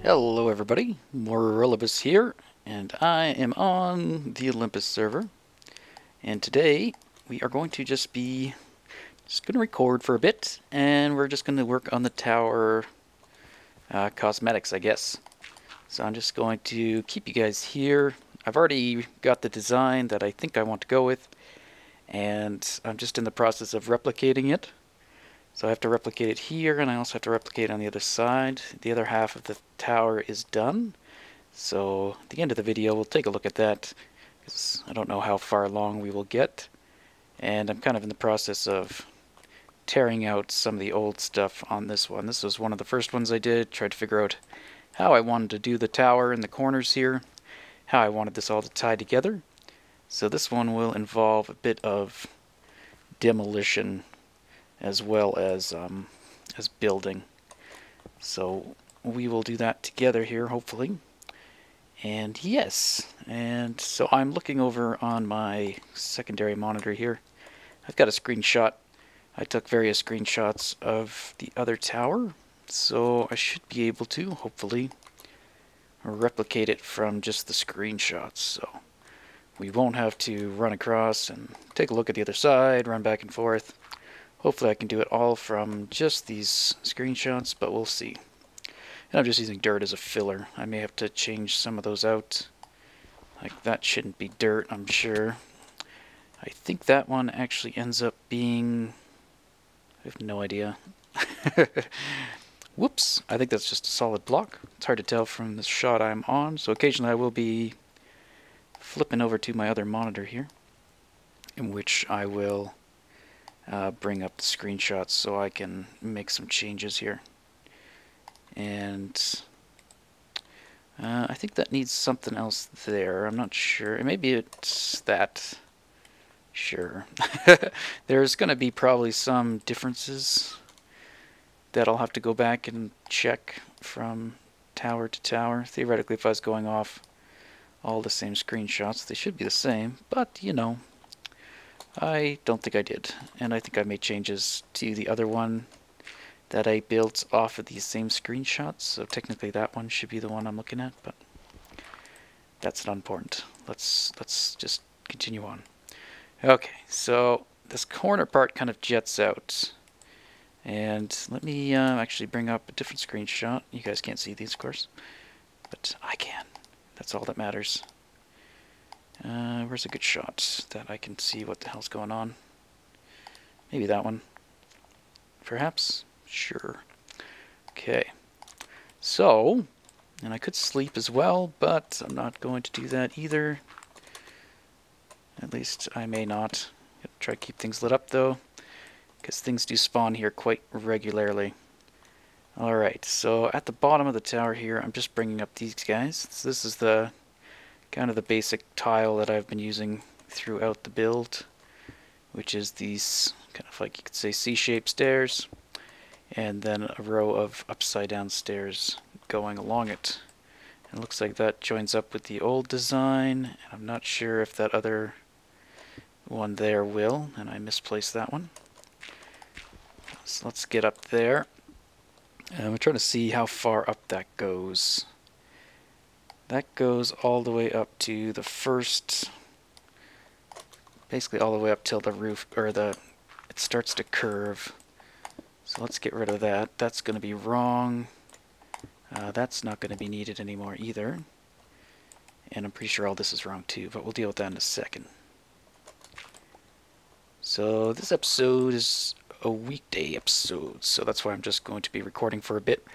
Hello everybody, Morilibus here, and I am on the Olympus server, and today we are going to just going to record for a bit, and we're just going to work on the tower cosmetics, I guess. So I'm just going to keep you guys here. I've already got the design that I think I want to go with, and I'm just in the process of replicating it. So I have to replicate it here, and I also have to replicate it on the other side. The other half of the tower is done. So at the end of the video, we'll take a look at that, because I don't know how far along we will get. And I'm kind of in the process of tearing out some of the old stuff on this one. This was one of the first ones I did, tried to figure out how I wanted to do the tower in the corners here, how I wanted this all to tie together. So this one will involve a bit of demolition as well as building. So we will do that together here, hopefully. And yes, and so I'm looking over on my secondary monitor here. I've got a screenshot. I took various screenshots of the other tower, so I should be able to, hopefully, replicate it from just the screenshots. So we won't have to run across and take a look at the other side, run back and forth. Hopefully I can do it all from just these screenshots, but we'll see. And I'm just using dirt as a filler. I may have to change some of those out. Like that shouldn't be dirt, I'm sure. I think that one actually ends up being... I have no idea. Whoops, I think that's just a solid block. It's hard to tell from the shot I'm on, so occasionally I will be flipping over to my other monitor here, in which I will bring up the screenshots so I can make some changes here. And I think that needs something else there. I'm not sure. Maybe it's that. Sure. There's going to be probably some differences that I'll have to go back and check from tower to tower. Theoretically, if I was going off all the same screenshots, they should be the same. But, you know, I don't think I did. And I think I made changes to the other one that I built off of these same screenshots, so technically that one should be the one I'm looking at, but that's not important. Let's just continue on. Okay, so this corner part kind of jets out, and let me actually bring up a different screenshot. You guys can't see these, of course, but I can. That's all that matters. Where's a good shot that I can see what the hell's going on? Maybe that one. Perhaps? Sure. Okay. So, and I could sleep as well, but I'm not going to do that either. At least I may not. Try to keep things lit up though, because things do spawn here quite regularly. Alright, so at the bottom of the tower here, I'm just bringing up these guys. So this is the kind of the basic tile that I've been using throughout the build, which is these kind of like, you could say, C-shaped stairs, and then a row of upside down stairs going along it. And it looks like that joins up with the old design, and I'm not sure if that other one there will, and I misplaced that one. So let's get up there. And we're trying to see how far up that goes. That goes all the way up to the first, basically all the way up till the roof, or it starts to curve. So let's get rid of that. That's going to be wrong. That's not going to be needed anymore either. And I'm pretty sure all this is wrong too, but we'll deal with that in a second. So this episode is a weekday episode, so that's why I'm just going to be recording for a bit.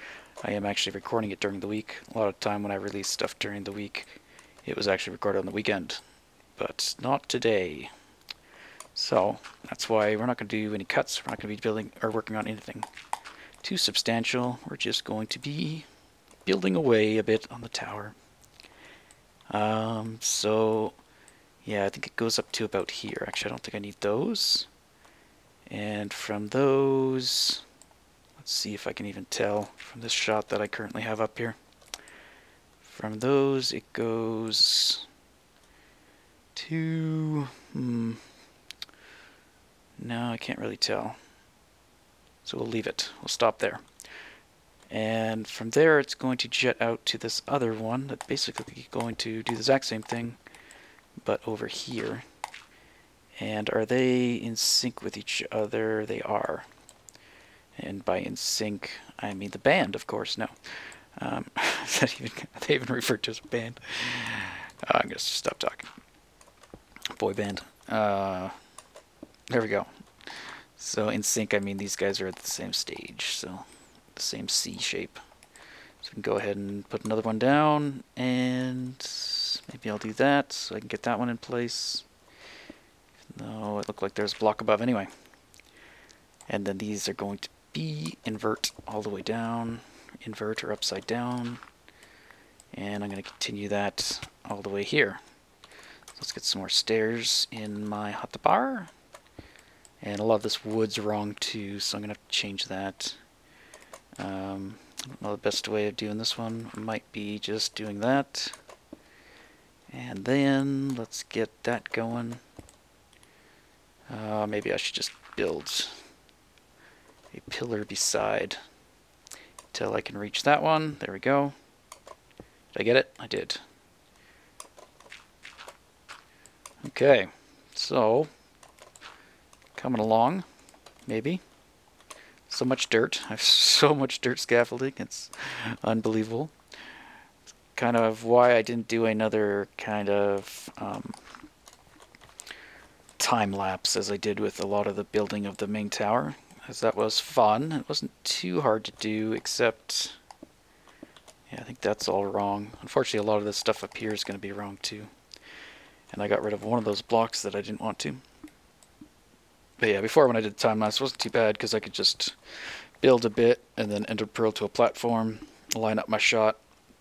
I am actually recording it during the week. A lot of time when I release stuff during the week, it was actually recorded on the weekend, but not today. So that's why we're not going to do any cuts. We're not going to be building or working on anything too substantial. We're just going to be building away a bit on the tower. So yeah, I think it goes up to about here. Actually, I don't think I need those. And from those, let's see if I can even tell from this shot that I currently have up here. From those, it goes to... No, I can't really tell. So we'll leave it. We'll stop there. And from there, it's going to jet out to this other one that's basically going to do the exact same thing, but over here. And are they in sync with each other? They are. And by in sync, I mean the band, of course. No. They even referred to as a band. I'm going to stop talking. Boy band. There we go. So in sync, I mean these guys are at the same stage, so the same C shape. So we can go ahead and put another one down, and maybe I'll do that so I can get that one in place. No, it looked like there's a block above anyway. And then these are going to be invert all the way down, invert or upside down. And I'm going to continue that all the way here. So let's get some more stairs in my hotbar. And a lot of this wood's wrong too, so I'm going to have to change that. I don't know the best way of doing this one. Might be just doing that. And then let's get that going. Maybe I should just build a pillar beside till I can reach that one. There we go. Did I get it? I did. Okay, so coming along, maybe. So much dirt. I have so much dirt scaffolding. It's unbelievable. It's kind of why I didn't do another kind of time lapse as I did with a lot of the building of the main tower, as that was fun. It wasn't too hard to do, except yeah, I think that's all wrong. Unfortunately, a lot of this stuff up here is going to be wrong too. And I got rid of one of those blocks that I didn't want to. But yeah, before when I did the time lapse, it wasn't too bad because I could just build a bit and then enter pearl to a platform, line up my shot,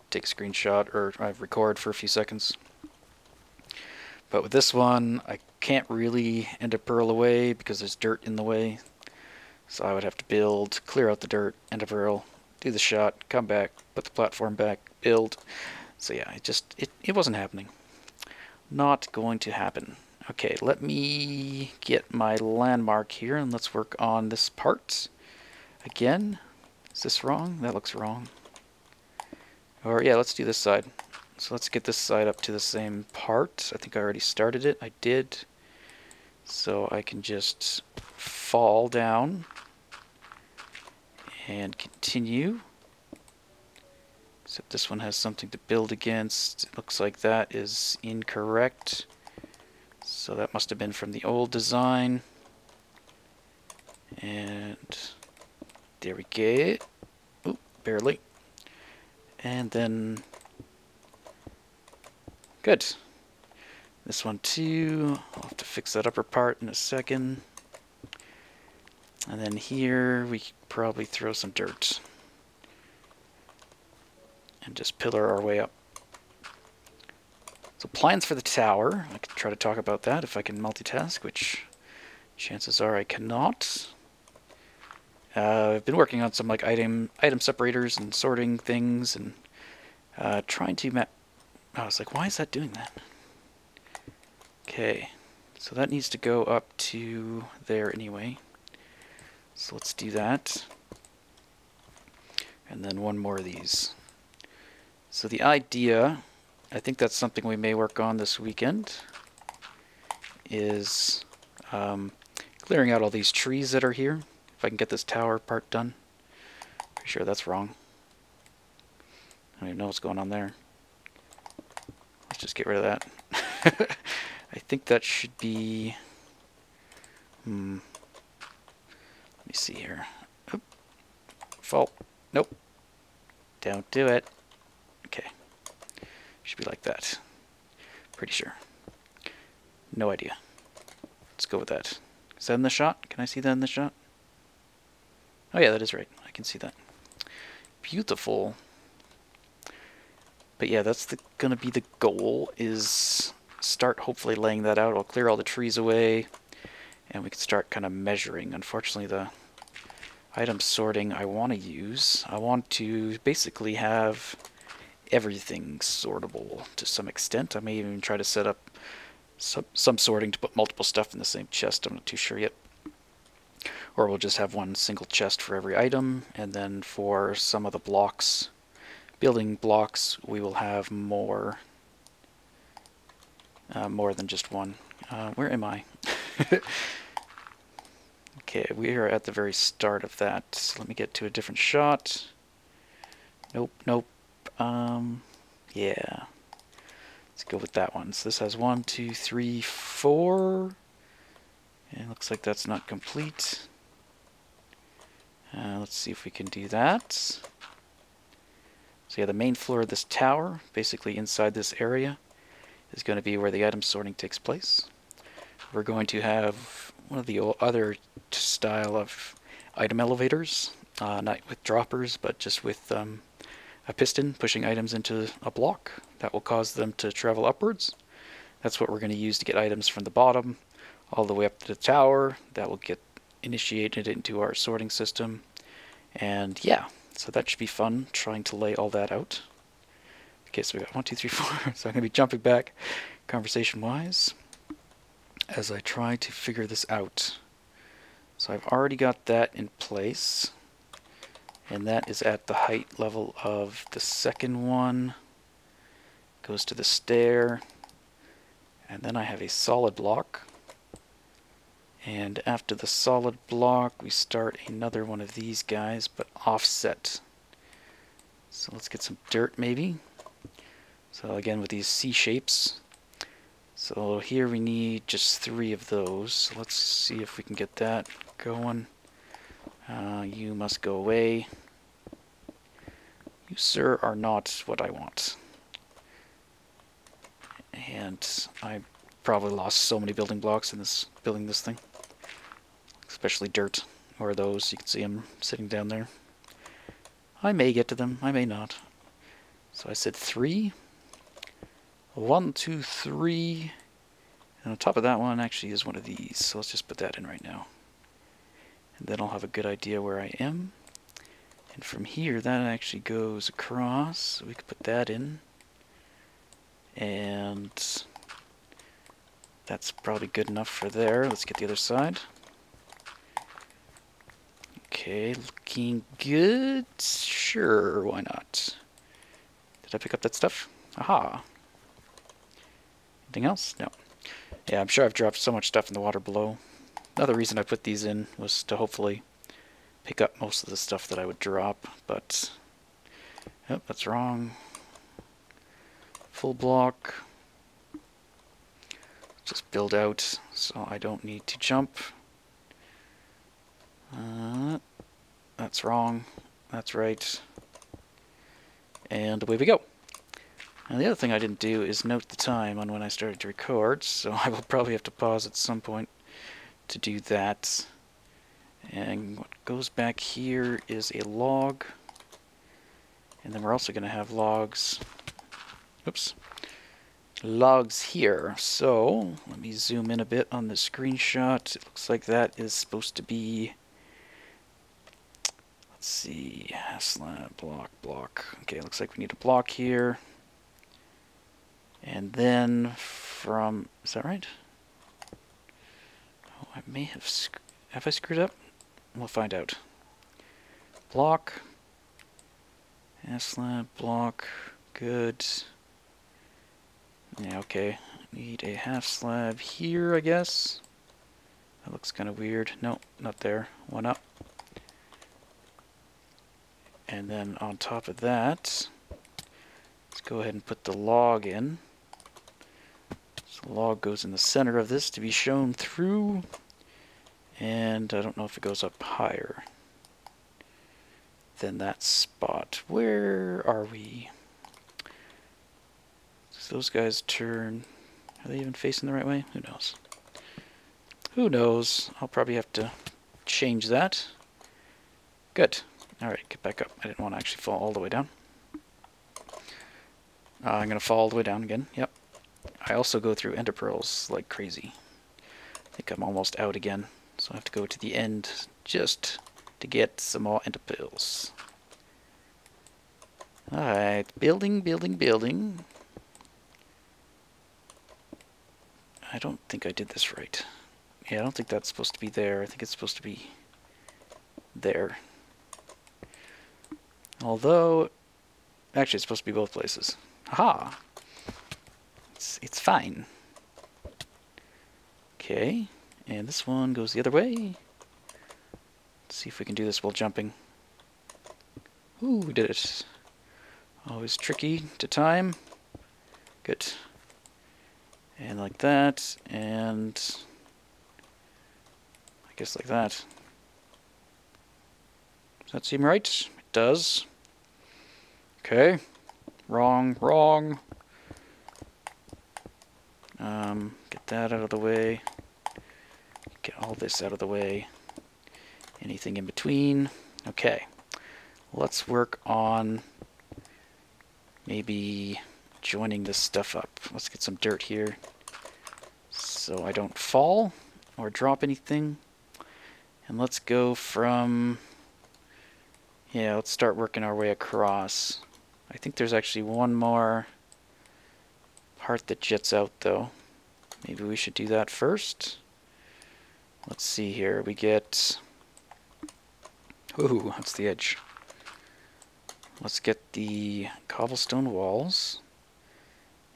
take a screenshot, or I record for a few seconds. But with this one, I can't really enter pearl away because there's dirt in the way. So I would have to build, clear out the dirt, enter pearl, do the shot, come back, put the platform back, build. So yeah, it wasn't happening. Not going to happen. Okay, let me get my landmark here and let's work on this part. Again, is this wrong? That looks wrong. Or yeah, let's do this side. So let's get this side up to the same part. I think I already started it. I did. So I can just fall down and continue. Except this one has something to build against. It looks like that is incorrect. So that must have been from the old design. And there we go. Oop, barely. And then good. This one too. I'll have to fix that upper part in a second. And then here we could probably throw some dirt. And just pillar our way up. So plans for the tower. I could try to talk about that if I can multitask, which chances are I cannot. I've been working on some like item separators and sorting things and trying to map. I was like, why is that doing that? Okay, so that needs to go up to there anyway. So let's do that. And then one more of these. So the idea, I think that's something we may work on this weekend, is clearing out all these trees that are here. If I can get this tower part done. Pretty sure that's wrong. I don't even know what's going on there. Let's just get rid of that. I think that should be... Let me see here. Oop. Fault. Nope. Don't do it. Okay. Should be like that. Pretty sure. No idea. Let's go with that. Is that in the shot? Can I see that in the shot? Oh yeah, that is right. I can see that. Beautiful. But yeah, that's gonna be the goal, is start hopefully laying that out. I'll clear all the trees away, and we can start kind of measuring. Unfortunately, the item sorting I want to use, I want to basically have everything sortable to some extent. I may even try to set up some sorting to put multiple stuff in the same chest. I'm not too sure yet. Or we'll just have one single chest for every item, and then for some of the blocks, building blocks, we will have more than just one. Where am I? Okay, we are at the very start of that. So let me get to a different shot. Nope, nope. Yeah. Let's go with that one. So this has 1, 2, 3, 4. And looks like that's not complete. Let's see if we can do that. So yeah, the main floor of this tower, basically inside this area, is going to be where the item sorting takes place. We're going to have one of the other style of item elevators, not with droppers, but just with a piston pushing items into a block that will cause them to travel upwards. That's what we're going to use to get items from the bottom all the way up to the tower. That will get initiated into our sorting system. And yeah, so that should be fun, trying to lay all that out. Okay, so we got 1, 2, 3, 4. So I'm going to be jumping back conversation-wise as I try to figure this out. So I've already got that in place, and that is at the height level of the second one. Goes to the stair, and then I have a solid block. And after the solid block, we start another one of these guys, but offset. So let's get some dirt maybe. So again, with these C shapes. So here we need just 3 of those. So let's see if we can get that going. You must go away. You, sir, are not what I want. And I probably lost so many building blocks in this building this thing. Especially dirt, or those. You can see them sitting down there. I may get to them, I may not. So I said 3. 1, 2, 3. And on top of that one actually is one of these. So let's just put that in right now. And then I'll have a good idea where I am. And from here, that actually goes across. So we could put that in. And that's probably good enough for there. Let's get the other side. Okay, looking good. Sure, why not? Did I pick up that stuff? Aha. Anything else? No. Yeah, I'm sure I've dropped so much stuff in the water below. Another reason I put these in was to hopefully pick up most of the stuff that I would drop, but... Yep, that's wrong. Full block. Just build out so I don't need to jump. That's wrong. That's right. And away we go. Now the other thing I didn't do is note the time on when I started to record, so I will probably have to pause at some point to do that. And what goes back here is a log. And then we're also going to have logs. Oops. Logs here. So let me zoom in a bit on the screenshot. It looks like that is supposed to be, let's see, slab, block. Okay, looks like we need a block here. And then from, is that right? Oh, I may have I screwed up? We'll find out. Block. Slab, block. Good. Yeah, okay. Need a half slab here, I guess. That looks kind of weird. No, not there. One up. And then on top of that, let's go ahead and put the log in. So the log goes in the center of this to be shown through. And I don't know if it goes up higher than that spot. Where are we? Does those guys turn? Are they even facing the right way? Who knows? Who knows? I'll probably have to change that. Good. Alright, get back up. I didn't want to actually fall all the way down. I'm going to fall all the way down again. Yep. I also go through ender pearls like crazy. I think I'm almost out again. So I have to go to the end just to get some more ender pearls. Alright, building. I don't think I did this right. Yeah, I don't think that's supposed to be there. I think it's supposed to be there. Although, actually it's supposed to be both places. Aha! It's fine. Okay, and this one goes the other way. Let's see if we can do this while jumping. Ooh, we did it. Always tricky to time. Good. And like that, and I guess like that. Does that seem right? It does. Okay. Wrong. Get that out of the way. Get all this out of the way. Anything in between. Okay. Let's work on maybe joining this stuff up. Let's get some dirt here so I don't fall or drop anything. And let's go from... yeah, let's start working our way across. I think there's actually one more part that jets out though. Maybe we should do that first. Let's see here. We get... ooh, that's the edge. Let's get the cobblestone walls.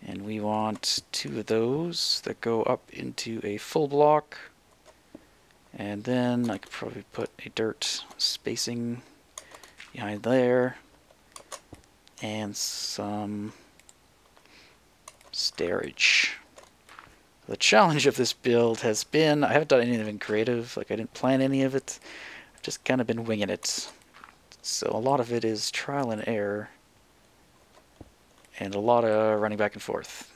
And we want 2 of those that go up into a full block. And then I could probably put a dirt spacing behind there. And some stairage. The challenge of this build has been, I haven't done anything creative, like I didn't plan any of it. I've just kind of been winging it. So a lot of it is trial and error. And a lot of running back and forth.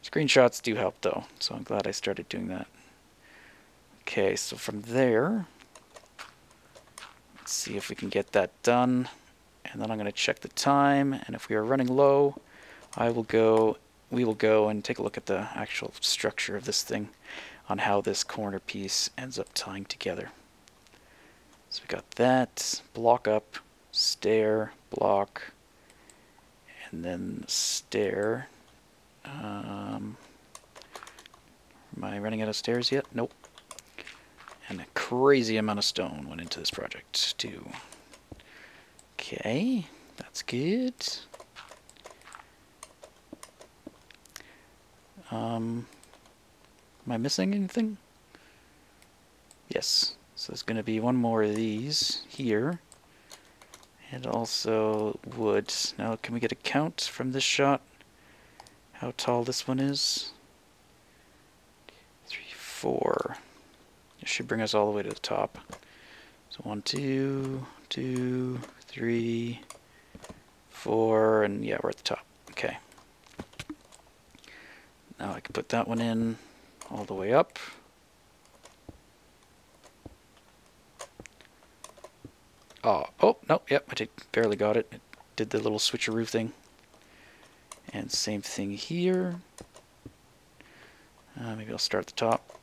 Screenshots do help though, so I'm glad I started doing that. Okay, so from there, let's see if we can get that done. And then I'm going to check the time, and if we are running low, we will go and take a look at the actual structure of this thing on how this corner piece ends up tying together. So we got that, block up, stair, block, and then stair. Am I running out of stairs yet? Nope. And a crazy amount of stone went into this project too. Okay, that's good. Am I missing anything? Yes. So there's going to be one more of these here. And also wood. Now can we get a count from this shot? How tall this one is? 3, 4. It should bring us all the way to the top. So 1, 2, 2, 3, 4, and yeah, we're at the top. Okay. Now I can put that one in all the way up. Oh, no, yep, I barely got it. It did the little switcheroo thing. And same thing here. Maybe I'll start at the top.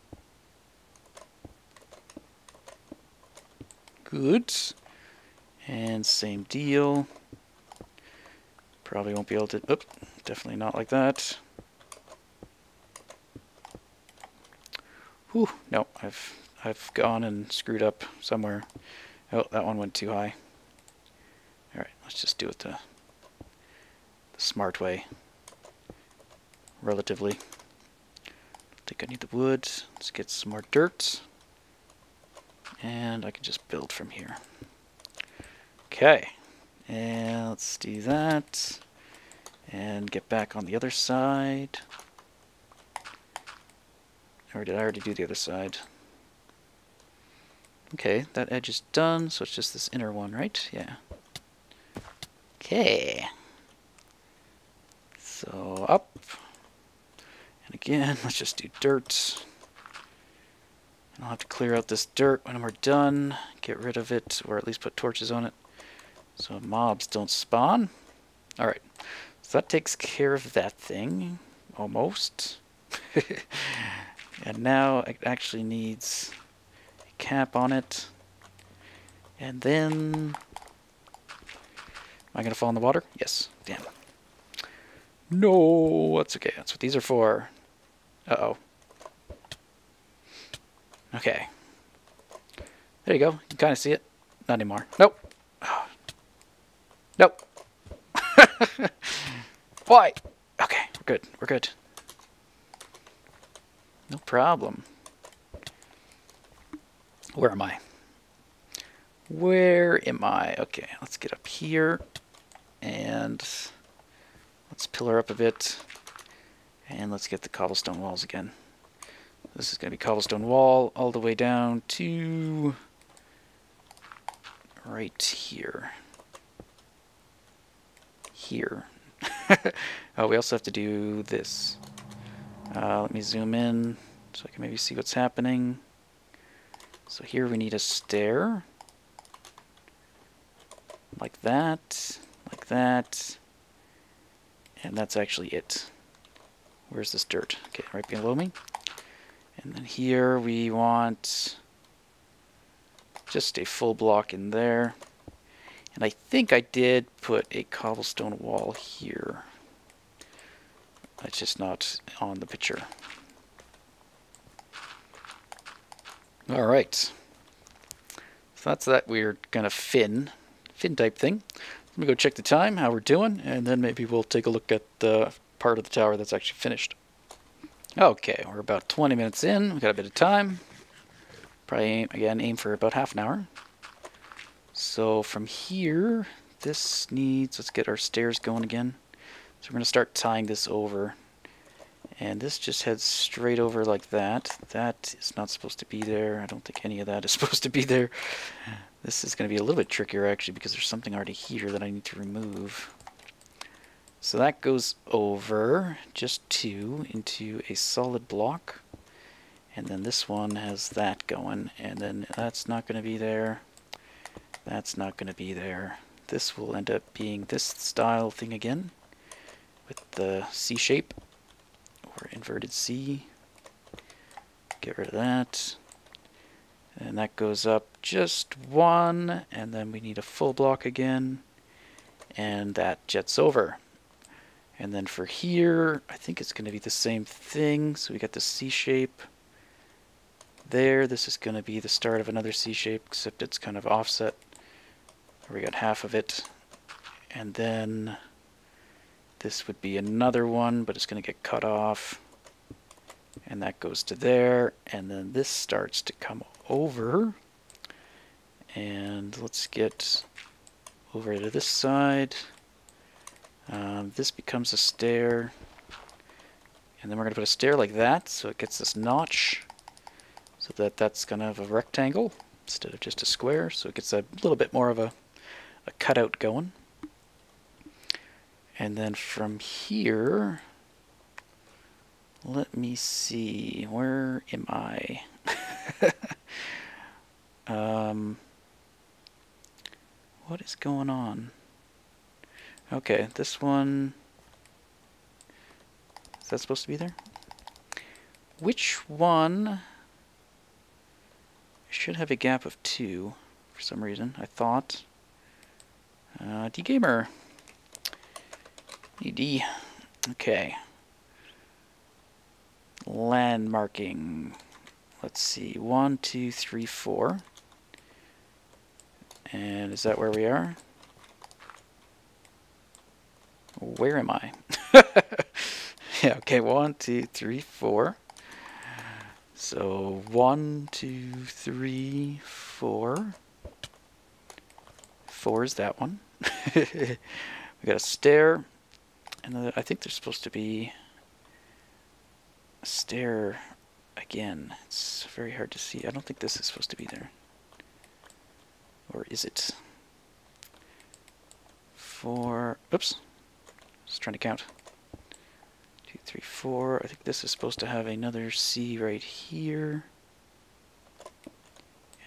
Good. And same deal. Probably won't be able to... oop, definitely not like that. Whew, no, I've gone and screwed up somewhere. Oh, that one went too high. Alright, let's just do it the smart way. Relatively. I think I need the wood. Let's get some more dirt. And I can just build from here. Okay. And let's do that. And get back on the other side. Or did I already do the other side? Okay, that edge is done, so it's just this inner one, right? Yeah. Okay. So up. And again, let's just do dirt. And I'll have to clear out this dirt when we're done. Get rid of it, or at least put torches on it, so mobs don't spawn. Alright, so that takes care of that thing. Almost. And now it actually needs a cap on it. And then... am I going to fall in the water? Yes. Damn. No! That's okay. That's what these are for. Uh-oh. Okay. There you go. You can kind of see it. Not anymore. Nope. Nope. Why? Okay, we're good. We're good. No problem. Where am I? Where am I? Okay, let's get up here and let's pillar up a bit and let's get the cobblestone walls again. This is going to be cobblestone wall all the way down to right here. Here. Oh, we also have to do this. Let me zoom in so I can maybe see what's happening. So here we need a stair. Like that. Like that. And that's actually it. Where's this dirt? Okay, right below me. And then here we want just a full block in there. And I think I did put a cobblestone wall here. It's just not on the picture. Alright. So that's that weird kind of fin type thing. Let me go check the time, how we're doing, and then maybe we'll take a look at the part of the tower that's actually finished. Okay, we're about 20 minutes in. We've got a bit of time. Probably, aim for about half an hour. So from here, this needs, let's get our stairs going again. So we're going to start tying this over. And this just heads straight over like that. That is not supposed to be there. I don't think any of that is supposed to be there. This is going to be a little bit trickier actually because there's something already here that I need to remove. So that goes over just two into a solid block. And then this one has that going. And then that's not going to be there. That's not going to be there. This will end up being this style thing again with the C shape or inverted C. Get rid of that. And that goes up just one, and then we need a full block again, and that jets over. And then for here, I think it's going to be the same thing. So we got the C shape there. This is going to be the start of another C shape, except it's kind of offset. We got half of it. And then this would be another one, but it's going to get cut off. And that goes to there. And then this starts to come over. And let's get over to this side. This becomes a stair. And then we're going to put a stair like that, so it gets this notch. So that that's kind of a rectangle instead of just a square. So it gets a little bit more of a cutout going. And then from here, let me see, where am I? What is going on? Okay, this one, is that supposed to be there? Which one? I should have a gap of 2 for some reason, I thought. D-Gamer. ED. Okay. Landmarking. Let's see. 1, 2, 3, 4. And is that where we are? Where am I? Yeah, okay. 1, 2, 3, 4. So 1, 2, 3, 4. 4 is that one. We got a stair. And I think there's supposed to be a stair again. It's very hard to see. I don't think this is supposed to be there. Or is it? 4. Oops. Just trying to count. 2, 3, 4. I think this is supposed to have another C right here.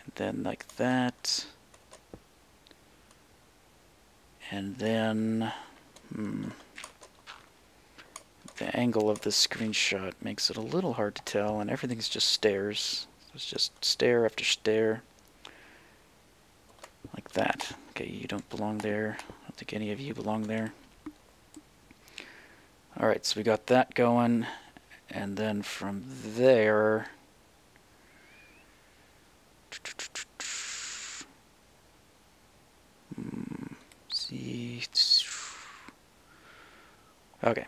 And then like that. And then... the angle of the screenshot makes it a little hard to tell, and everything's just stairs. It's just stair after stair. Like that. Okay, you don't belong there. I don't think any of you belong there. Alright, so we got that going, and then from there... see. Okay.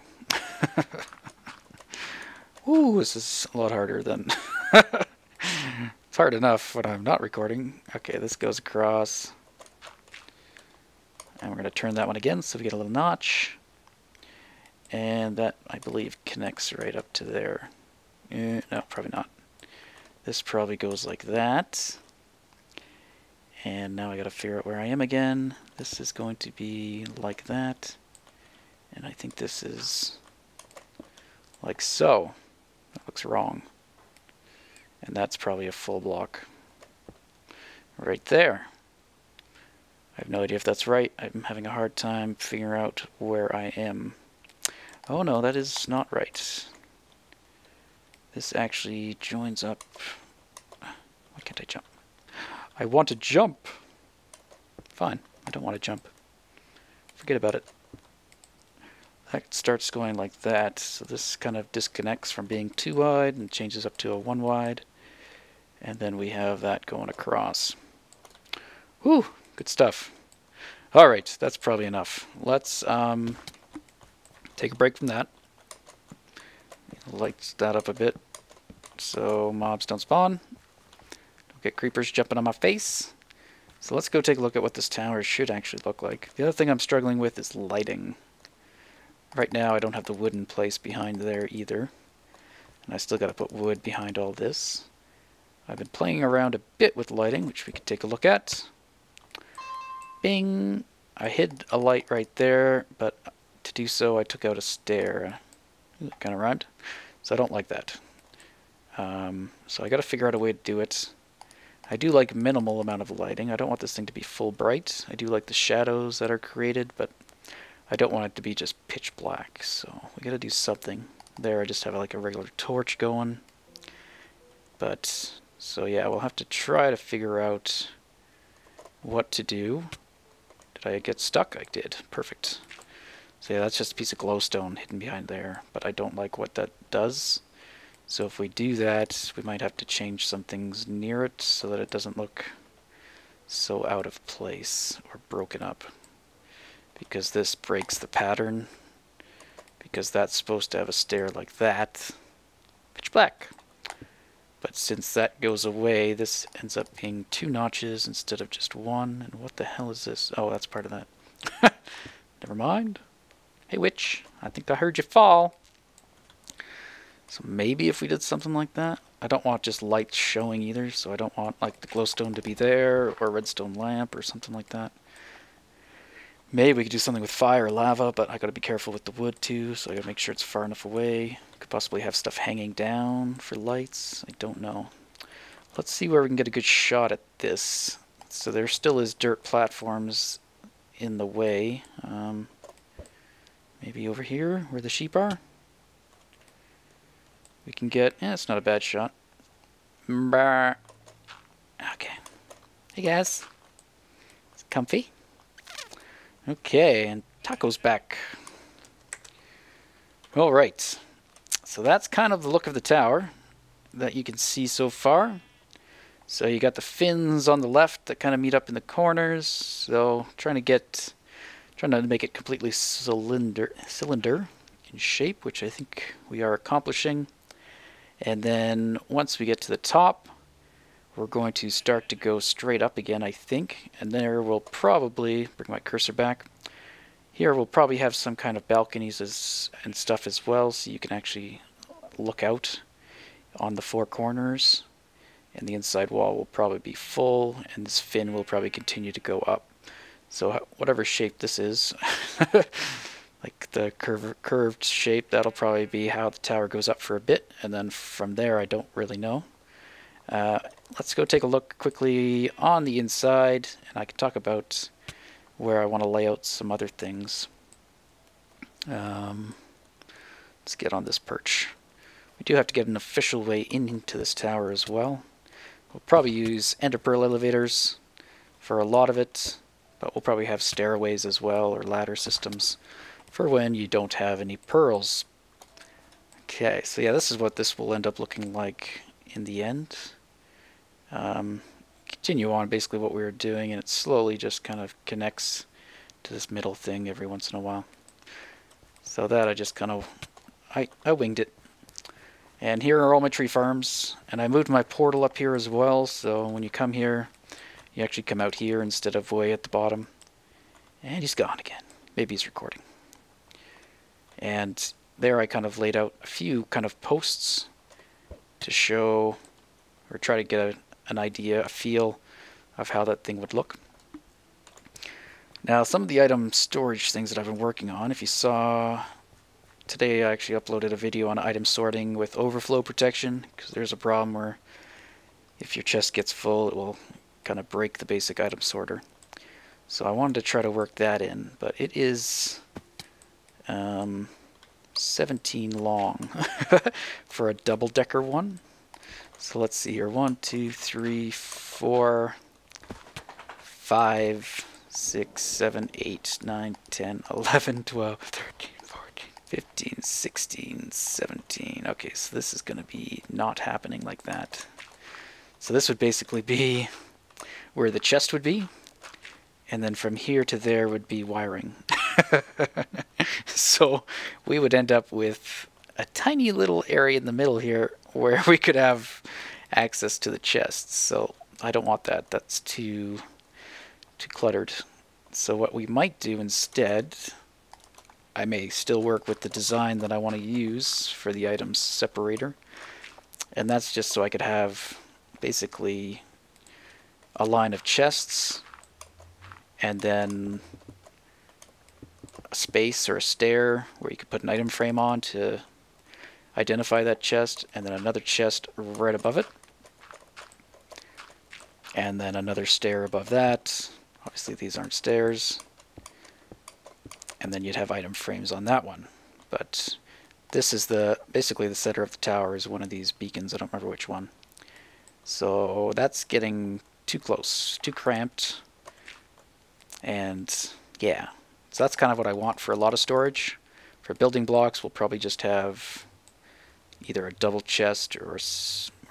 Ooh, this is a lot harder than... It's hard enough when I'm not recording. Okay, this goes across. And we're going to turn that one again so we get a little notch. And that, I believe, connects right up to there. No, probably not. This probably goes like that. And now I got to figure out where I am again. This is going to be like that. And I think this is like so. That looks wrong. And that's probably a full block right there. I have no idea if that's right. I'm having a hard time figuring out where I am. Oh no, that is not right. This actually joins up. Why can't I jump? I want to jump! Fine, I don't want to jump. Forget about it. That starts going like that, so this kind of disconnects from being 2 wide and changes up to a 1 wide. And then we have that going across. Whew, good stuff. Alright, that's probably enough. Let's take a break from that. Light that up a bit so mobs don't spawn. Don't get creepers jumping on my face. So let's go take a look at what this tower should actually look like. The other thing I'm struggling with is lighting. Right now I don't have the wood in place behind there either. And I still got to put wood behind all this. I've been playing around a bit with lighting, which we could take a look at. Bing! I hid a light right there, but to do so I took out a stair. Ooh, kind of rhymed. So I don't like that. So I got to figure out a way to do it. I do like minimal amount of lighting. I don't want this thing to be full bright. I do like the shadows that are created, but I don't want it to be just pitch black. So we got to do something. There I just have like a regular torch going. But, so yeah, we'll have to try to figure out what to do. Did I get stuck? I did. Perfect. So yeah, that's just a piece of glowstone hidden behind there, but I don't like what that does. So if we do that, we might have to change some things near it so that it doesn't look so out of place or broken up. Because this breaks the pattern. Because that's supposed to have a stair like that. Pitch black. But since that goes away, this ends up being 2 notches instead of just 1. And what the hell is this? Oh, that's part of that. Never mind. Hey, witch. I think I heard you fall. So maybe if we did something like that. I don't want just light showing either, so I don't want like the glowstone to be there or a redstone lamp or something like that. Maybe we could do something with fire or lava, but I gotta be careful with the wood too, so I gotta make sure it's far enough away. Could possibly have stuff hanging down for lights. I don't know. Let's see where we can get a good shot at this. So there still is dirt platforms in the way. Maybe over here where the sheep are. We can get, it's not a bad shot. Okay. Hey guys. It's comfy. Okay, and Taco's back. Alright. So that's kind of the look of the tower that you can see so far. So you got the fins on the left that kind of meet up in the corners. So trying to make it completely cylinder in shape, which I think we are accomplishing. And then once we get to the top, we're going to start to go straight up again, I think. And there we'll probably, bring my cursor back, here we'll probably have some kind of balconies and stuff as well, so you can actually look out on the 4 corners. And the inside wall will probably be full, and this fin will probably continue to go up. So whatever shape this is, like the curved shape, that'll probably be how the tower goes up for a bit, and then from there I don't really know. Let's go take a look quickly on the inside, and I can talk about where I want to lay out some other things. Let's get on this perch. We do have to get an official way into this tower as well. We'll probably use ender pearl elevators for a lot of it, but we'll probably have stairways as well, or ladder systems, for when you don't have any pearls. Okay, so yeah, this is what this will end up looking like in the end. Continue on basically what we were doing, and it slowly just kind of connects to this middle thing every once in a while. So that I just kind of, I winged it. And here are all my tree farms, and I moved my portal up here as well, so when you come here, you actually come out here instead of way at the bottom. And he's gone again. Maybe he's recording. And there I kind of laid out a few kind of posts to show, or try to get an idea, a feel of how that thing would look. Now, some of the item storage things that I've been working on, if you saw, today I actually uploaded a video on item sorting with overflow protection, because there's a problem where if your chest gets full, it will kind of break the basic item sorter. So I wanted to try to work that in, but it is 17 long for a double-decker one. So let's see here, 1, 2, 3, 4, 5, 6, 7, 8, 9, 10, 11, 12, 13, 14, 15, 16, 17. Okay, so this is going to be not happening like that. So this would basically be where the chest would be, and then from here to there would be wiring. So we would end up with a tiny little area in the middle here where we could have access to the chests. So I don't want that. That's too cluttered. So what we might do instead, I may still work with the design that I want to use for the items separator, and that's just so I could have basically a line of chests and then a space or a stair where you could put an item frame on to identify that chest, and then another chest right above it, and then another stair above that. Obviously these aren't stairs, and then you'd have item frames on that one. But this is basically the center of the tower is one of these beacons. I don't remember which one. So that's getting too close, too cramped, and yeah. So that's kind of what I want for a lot of storage. For building blocks, we'll probably just have either a double chest or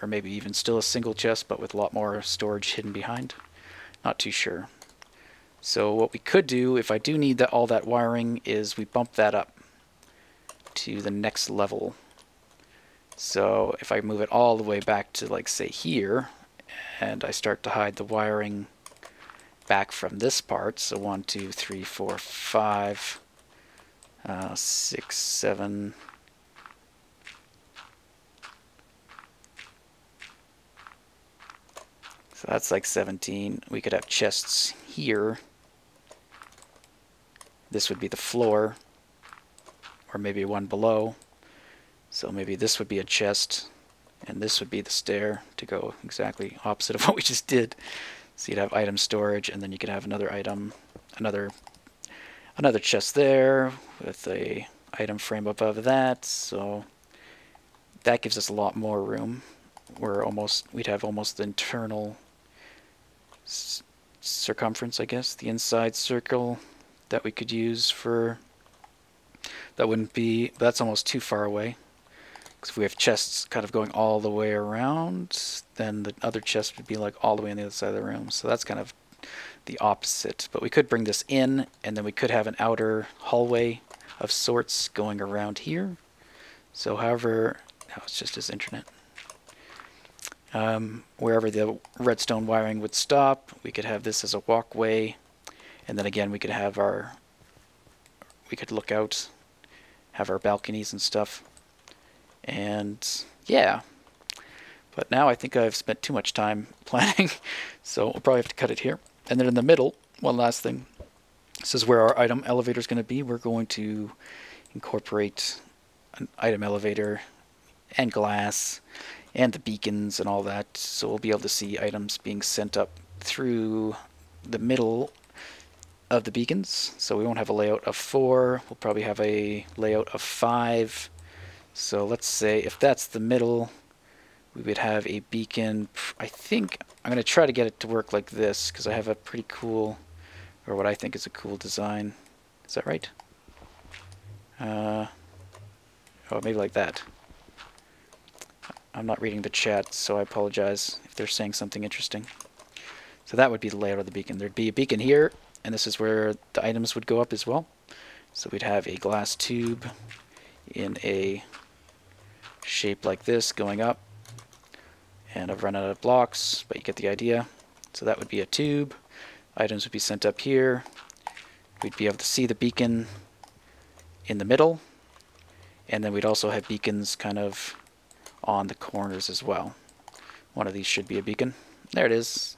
maybe even still a single chest, but with a lot more storage hidden behind. Not too sure. So what we could do, if I do need all that wiring, is we bump that up to the next level. So if I move it all the way back to, like, say here, and I start to hide the wiring back from this part, so 1, 2, 3, 4, 5, 6, 7, so that's like 17. We could have chests here. This would be the floor, or maybe one below. So maybe this would be a chest, and this would be the stair, to go exactly opposite of what we just did. So you'd have item storage, and then you could have another item, another chest there with a item frame above that. So that gives us a lot more room. We'd have almost the internal circumference, I guess, the inside circle that we could use for. That wouldn't be. That's almost too far away. Because if we have chests kind of going all the way around, then the other chest would be like all the way on the other side of the room. So that's kind of the opposite. But we could bring this in, and then we could have an outer hallway of sorts going around here. So however, now it's just his internet. Wherever the redstone wiring would stop, we could have this as a walkway, and then again we could have we could look out, have our balconies and stuff. And yeah, but now I think I've spent too much time planning, so we'll probably have to cut it here. And then in the middle, one last thing. This is where our item elevator is going to be. We're going to incorporate an item elevator and glass and the beacons and all that, so we'll be able to see items being sent up through the middle of the beacons. So we won't have a layout of 4, we'll probably have a layout of 5. So let's say if that's the middle, we would have a beacon. I think I'm going to try to get it to work like this, because I have a pretty cool, or what I think is a cool design. Is that right? Oh, maybe like that. I'm not reading the chat, so I apologize if they're saying something interesting. So that would be the layout of the beacon. There'd be a beacon here, and this is where the items would go up as well. So we'd have a glass tube in a shape like this going up. And I've run out of blocks, but you get the idea. So that would be a tube. Items would be sent up here. We'd be able to see the beacon in the middle. And then we'd also have beacons kind of on the corners as well. One of these should be a beacon. There it is.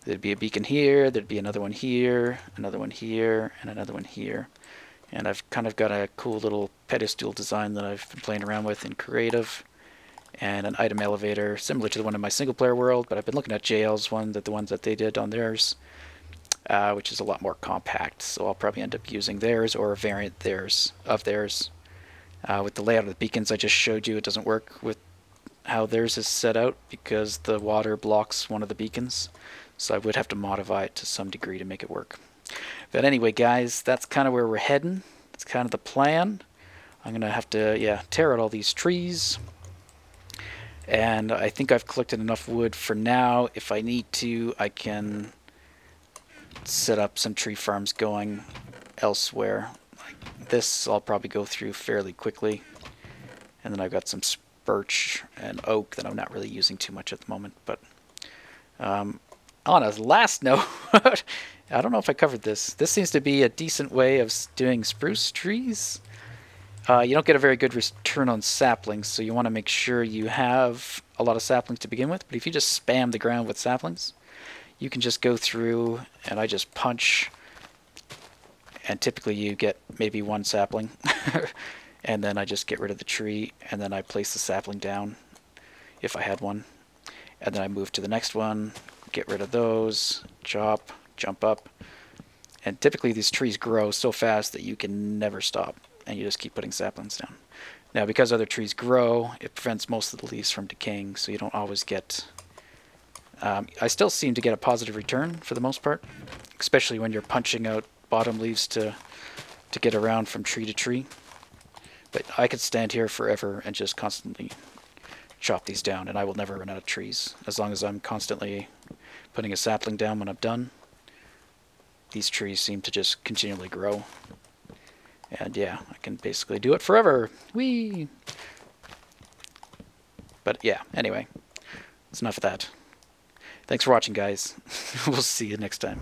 There'd be a beacon here, there'd be another one here, another one here, and another one here. And I've kind of got a cool little pedestal design that I've been playing around with in creative. And an item elevator similar to the one in my single player world, but I've been looking at JL's one, the ones that they did on theirs, which is a lot more compact. So I'll probably end up using theirs or a variant of theirs. With the layout of the beacons I just showed you, it doesn't work with how theirs is set out because the water blocks one of the beacons. So I would have to modify it to some degree to make it work. But anyway, guys, that's kind of where we're heading. That's kind of the plan. I'm going to have to, tear out all these trees. And I think I've collected enough wood for now. If I need to, I can set up some tree farms going elsewhere. Like this, I'll probably go through fairly quickly. And then I've got some birch and oak that I'm not really using too much at the moment. But on a last note, I don't know if I covered this. This seems to be a decent way of doing spruce trees. You don't get a very good return on saplings, so you want to make sure you have a lot of saplings to begin with. But if you just spam the ground with saplings, you can just go through and I just punch, and typically you get maybe one sapling. And then I just get rid of the tree, and then I place the sapling down if I had one. And then I move to the next one, get rid of those, chop, jump up. And typically these trees grow so fast that you can never stop, and you just keep putting saplings down. Now because other trees grow, it prevents most of the leaves from decaying, so you don't always get... I still seem to get a positive return for the most part, especially when you're punching out bottom leaves to get around from tree to tree. But I could stand here forever and just constantly chop these down, and I will never run out of trees. As long as I'm constantly putting a sapling down when I'm done, these trees seem to just continually grow. And yeah, I can basically do it forever. Whee! But yeah, anyway, that's enough of that. Thanks for watching, guys. We'll see you next time.